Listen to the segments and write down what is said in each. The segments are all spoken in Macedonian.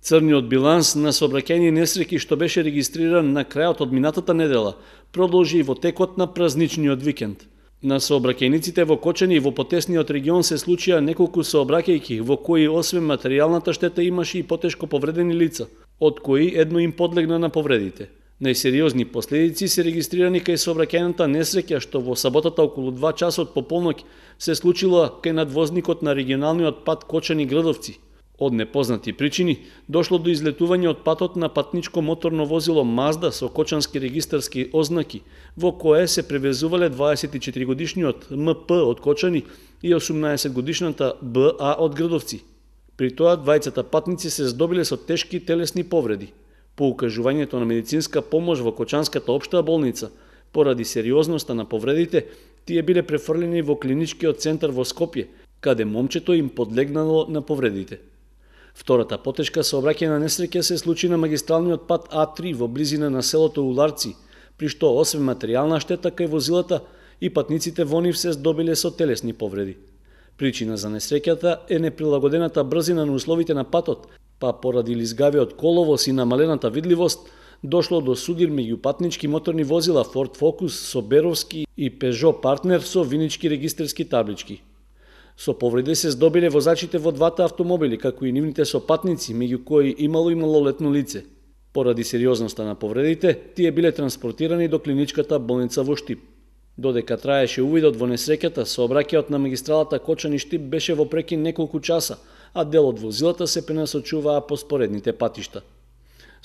Црниот биланс на сообраќајни несреќи што беше регистриран на крајот од минатата недела продолжи и во текот на празничниот викенд. На сообраќајниците во Кочани и во потесниот регион се случија неколку сообраќајки во кои освен материјалната штета имаше и потешко повредени лица, од кои едно им подлегна на повредите. Најсериозни последици се регистрирани кај сообраќајната несреќа што во саботата околу 2 часот по полноќ се случила кај надвозникот на регионалниот пат Кочани-Градовци. Од непознати причини дошло до излетување од патот на патничко моторно возило Мазда со кочански регистарски ознаки, во кое се превезувале 24-годишниот МП од Кочани и 18-годишната БА од Градовци. При тоа двајцата патници се здобиле со тешки телесни повреди. По укажувањето на медицинска помош во Кочанската општа болница, поради сериозноста на повредите, тие биле префрлени во клиничкиот центар во Скопје, каде момчето им подлегнало на повредите. Втората потешка сообраќајна несреќа се случи на магистралниот пат А3 во близина на селото Уларци, при што освен материјална штета кај возилата и патниците во нив се здобиле со телесни повреди. Причина за несреќата е неприлагодената брзина на условите на патот, па поради лизгавиот коловоз и намалената видливост дошло до судир меѓу патнички моторни возила Ford Focus со Беровски и Peugeot Partner со винички регистарски таблички. Со повреди се здобиле возачите во двата автомобили, како и нивните сопатници, меѓу кои имало и малолетно лице. Поради сериозноста на повредите, тие биле транспортирани до клиничката болница во Штип. Додека траеше увидот во несреќата, сообраќајот на магистралата Кочани-Штип беше во прекин неколку часа, а дел од возилата се пренасочуваа по споредните патишта.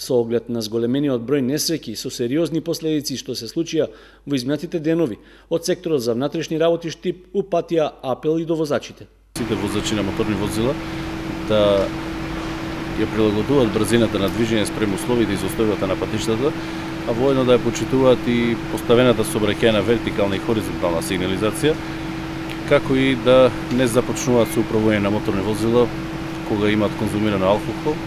Со оглед на зголемениот број несреќи со сериозни последици што се случија во изминатите денови, од секторот за внатрешни работи Штип упатија апел и до возачите. Сите возачи на моторни возила да ја прилагодуваат брзината на движење спрема условите и состојбата на патиштата, а воедно да ја почитуваат и поставената сообраќајна вертикална и хоризонтална сигнализација, како и да не започнуваат со управување на моторни возила кога имаат конзумирано алкохол,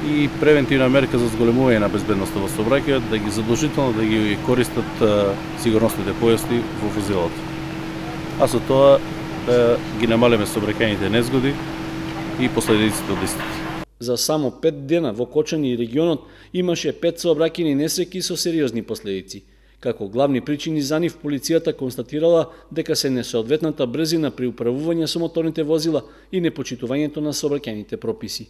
и превентивна мерка за зголемување на безбедноста во сообраќајот, да ги задолжително да ги користат сигурносните појаси во возилото. А со тоа да ги намалиме сообраќајните незгоди и последиците од истите. За само 5 дена во Кочани и регионот имаше 5 сообраќајни несреќи со сериозни последици. Како главни причини за нив полицијата констатирала дека се несоодветната брзина при управување со моторните возила и непочитувањето на сообраќајните прописи.